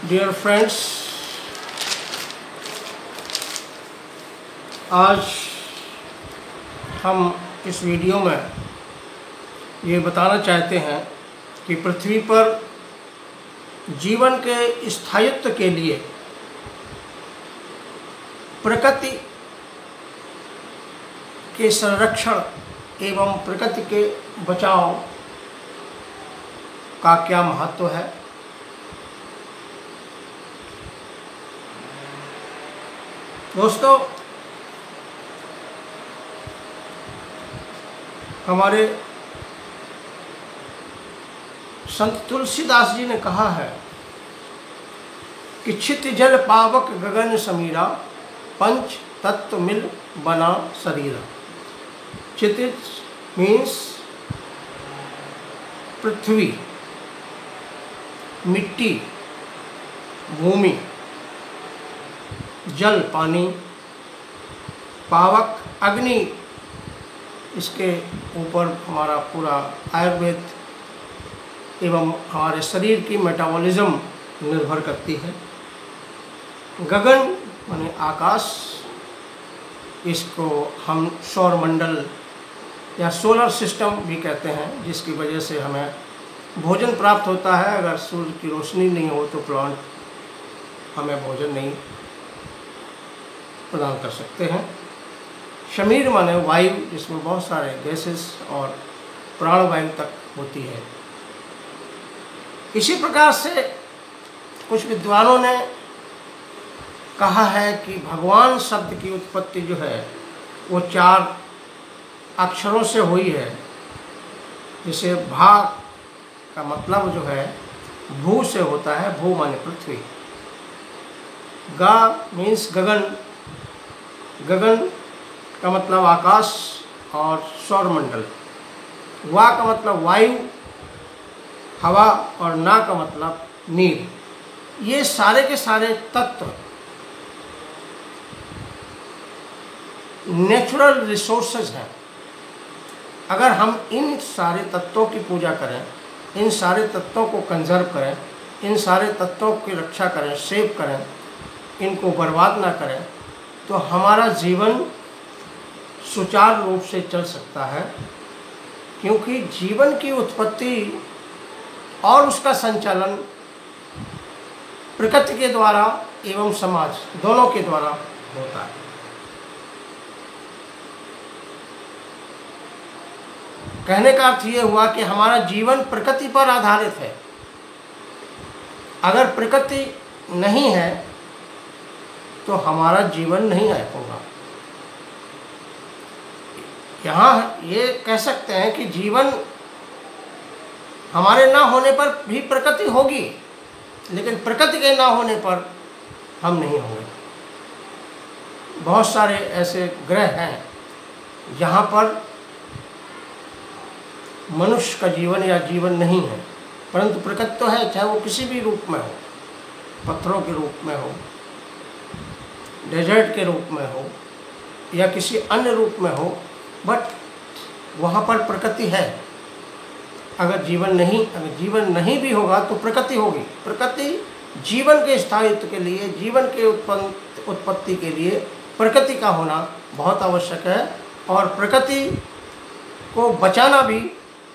Dear friends, आज हम इस वीडियो में ये बताना चाहते हैं कि पृथ्वी पर जीवन के स्थायित्व के लिए प्रकृति के संरक्षण एवं प्रकृति के बचाव का क्या महत्व है। दोस्तों, हमारे संत तुलसीदास जी ने कहा है कि छित जल पावक गगन समीरा, पंच तत्व मिल बना शरीर। चित मीन्स पृथ्वी, मिट्टी, भूमि, जल पानी, पावक अग्नि, इसके ऊपर हमारा पूरा आयुर्वेद एवं हमारे शरीर की मेटाबॉलिज्म निर्भर करती है। गगन माने आकाश, इसको हम सौर मंडल या सोलर सिस्टम भी कहते हैं, जिसकी वजह से हमें भोजन प्राप्त होता है। अगर सूर्य की रोशनी नहीं हो तो प्लांट हमें भोजन नहीं प्रदान कर सकते हैं। शमीर माने वायु, जिसमें बहुत सारे गैसेस और प्राणवायु तक होती है। इसी प्रकार से कुछ विद्वानों ने कहा है कि भगवान शब्द की उत्पत्ति जो है वो 4 अक्षरों से हुई है। जैसे भा का मतलब जो है भू से होता है, भू माने पृथ्वी। गा मीन्स गगन, गगन का मतलब आकाश और सौरमंडल। वा का मतलब वायु, हवा, और ना का मतलब नीर। ये सारे के सारे तत्व नेचुरल रिसोर्सेज हैं। अगर हम इन सारे तत्वों की पूजा करें, इन सारे तत्वों को कंजर्व करें, इन सारे तत्वों की रक्षा करें, सेव करें, इनको बर्बाद ना करें, तो हमारा जीवन सुचारू रूप से चल सकता है। क्योंकि जीवन की उत्पत्ति और उसका संचालन प्रकृति के द्वारा एवं समाज दोनों के द्वारा होता है। कहने का अर्थ ये हुआ कि हमारा जीवन प्रकृति पर आधारित है। अगर प्रकृति नहीं है तो हमारा जीवन नहीं होगा। यहाँ ये कह सकते हैं कि जीवन हमारे ना होने पर भी प्रकृति होगी, लेकिन प्रकृति के ना होने पर हम नहीं होंगे। बहुत सारे ऐसे ग्रह हैं जहाँ पर मनुष्य का जीवन या जीवन नहीं है, परंतु प्रकृति तो है, चाहे वो किसी भी रूप में हो, पत्थरों के रूप में हो, डेजर्ट के रूप में हो, या किसी अन्य रूप में हो, बट वहाँ पर प्रकृति है। अगर जीवन नहीं भी होगा तो प्रकृति होगी। प्रकृति जीवन के स्थायित्व के लिए, जीवन के उत्पत्ति के लिए प्रकृति का होना बहुत आवश्यक है, और प्रकृति को बचाना भी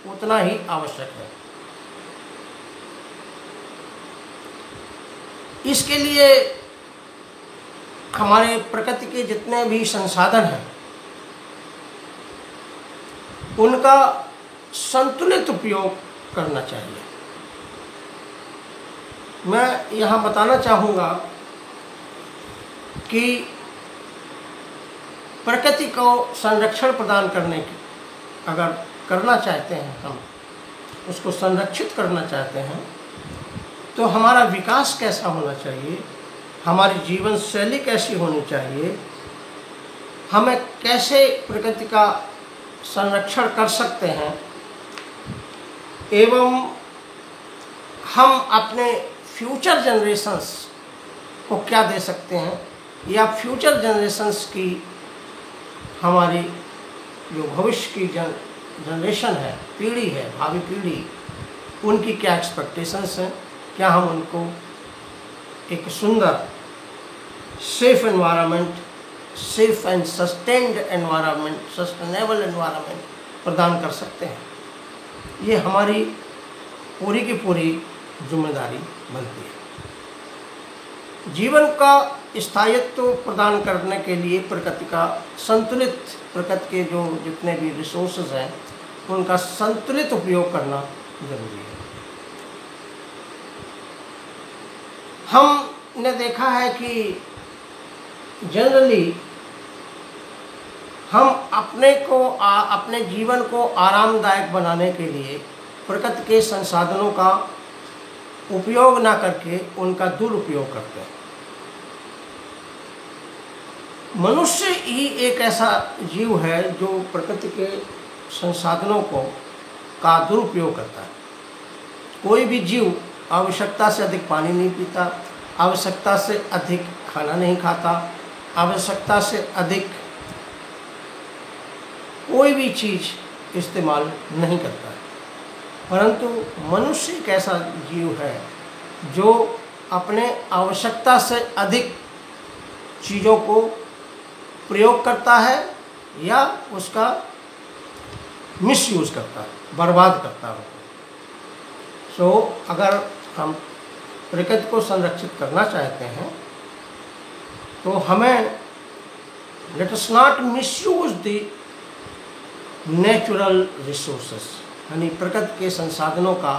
उतना ही आवश्यक है। इसके लिए हमारे प्रकृति के जितने भी संसाधन हैं उनका संतुलित उपयोग करना चाहिए। मैं यहाँ बताना चाहूँगा कि प्रकृति को संरक्षण प्रदान करने की अगर करना चाहते हैं, हम उसको संरक्षित करना चाहते हैं, तो हमारा विकास कैसा होना चाहिए, हमारी जीवन शैली कैसी होनी चाहिए, हमें कैसे प्रकृति का संरक्षण कर सकते हैं, एवं हम अपने फ्यूचर जनरेशंस को क्या दे सकते हैं, या फ्यूचर जनरेशंस की हमारी जो भविष्य की जनरेशन है, पीढ़ी है, भावी पीढ़ी, उनकी क्या एक्सपेक्टेशंस हैं, क्या हम उनको एक सुंदर safe environment, safe and sustained environment, sustainable environment प्रदान कर सकते हैं। ये हमारी पूरी की पूरी जिम्मेदारी बनती है। जीवन का स्थायित्व प्रदान करने के लिए प्रकृति का संतुलित, प्रकृति के जो जितने भी रिसोर्सेज हैं उनका संतुलित उपयोग करना जरूरी है। हमने देखा है कि जनरली हम अपने जीवन को आरामदायक बनाने के लिए प्रकृति के संसाधनों का उपयोग ना करके उनका दुरुपयोग करते हैं। मनुष्य ही एक ऐसा जीव है जो प्रकृति के संसाधनों का दुरुपयोग करता है। कोई भी जीव आवश्यकता से अधिक पानी नहीं पीता, आवश्यकता से अधिक खाना नहीं खाता, आवश्यकता से अधिक कोई भी चीज़ इस्तेमाल नहीं करता है। परंतु मनुष्य एक ऐसा जीव है जो अपने आवश्यकता से अधिक चीज़ों को प्रयोग करता है या उसका मिसयूज़ करता है, बर्बाद करता है। सो अगर हम प्रकृति को संरक्षित करना चाहते हैं तो हमें let us not misuse the natural resources, यानी प्रकृति के संसाधनों का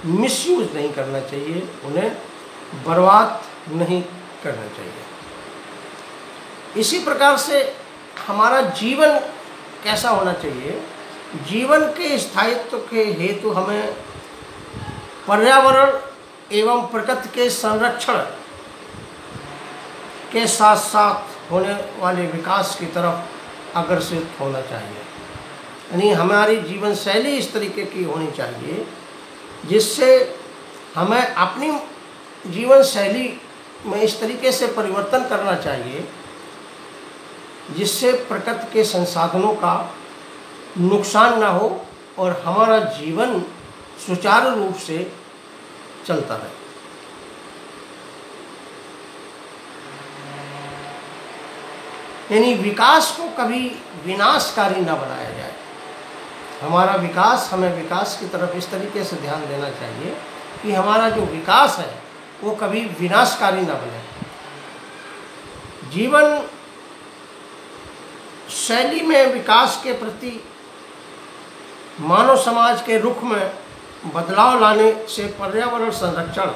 मिसयूज नहीं करना चाहिए, उन्हें बर्बाद नहीं करना चाहिए। इसी प्रकार से हमारा जीवन कैसा होना चाहिए? जीवन के स्थायित्व के हेतु हमें पर्यावरण एवं प्रकृति के संरक्षण के साथ साथ होने वाले विकास की तरफ अग्रसर होना चाहिए। यानी हमारी जीवन शैली इस तरीके की होनी चाहिए जिससे हमें अपनी जीवन शैली में इस तरीके से परिवर्तन करना चाहिए जिससे प्रकृति के संसाधनों का नुकसान ना हो और हमारा जीवन सुचारू रूप से चलता रहे। यानी विकास को कभी विनाशकारी ना बनाया जाए। हमारा विकास, हमें विकास की तरफ इस तरीके से ध्यान देना चाहिए कि हमारा जो विकास है वो कभी विनाशकारी ना बने। जीवन शैली में विकास के प्रति मानव समाज के रुख में बदलाव लाने से पर्यावरण संरक्षण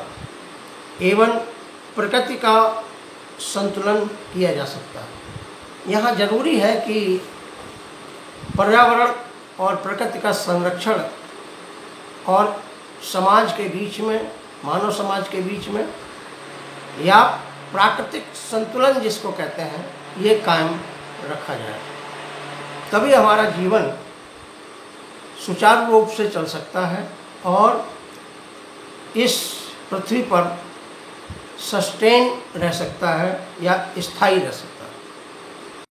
एवं प्रकृति का संतुलन किया जा सकता है। यहाँ जरूरी है कि पर्यावरण और प्रकृति का संरक्षण और समाज के बीच में, मानव समाज के बीच में या प्राकृतिक संतुलन जिसको कहते हैं, ये कायम रखा जाए, तभी हमारा जीवन सुचारू रूप से चल सकता है और इस पृथ्वी पर सस्टेन रह सकता है या स्थायी रह सकता है।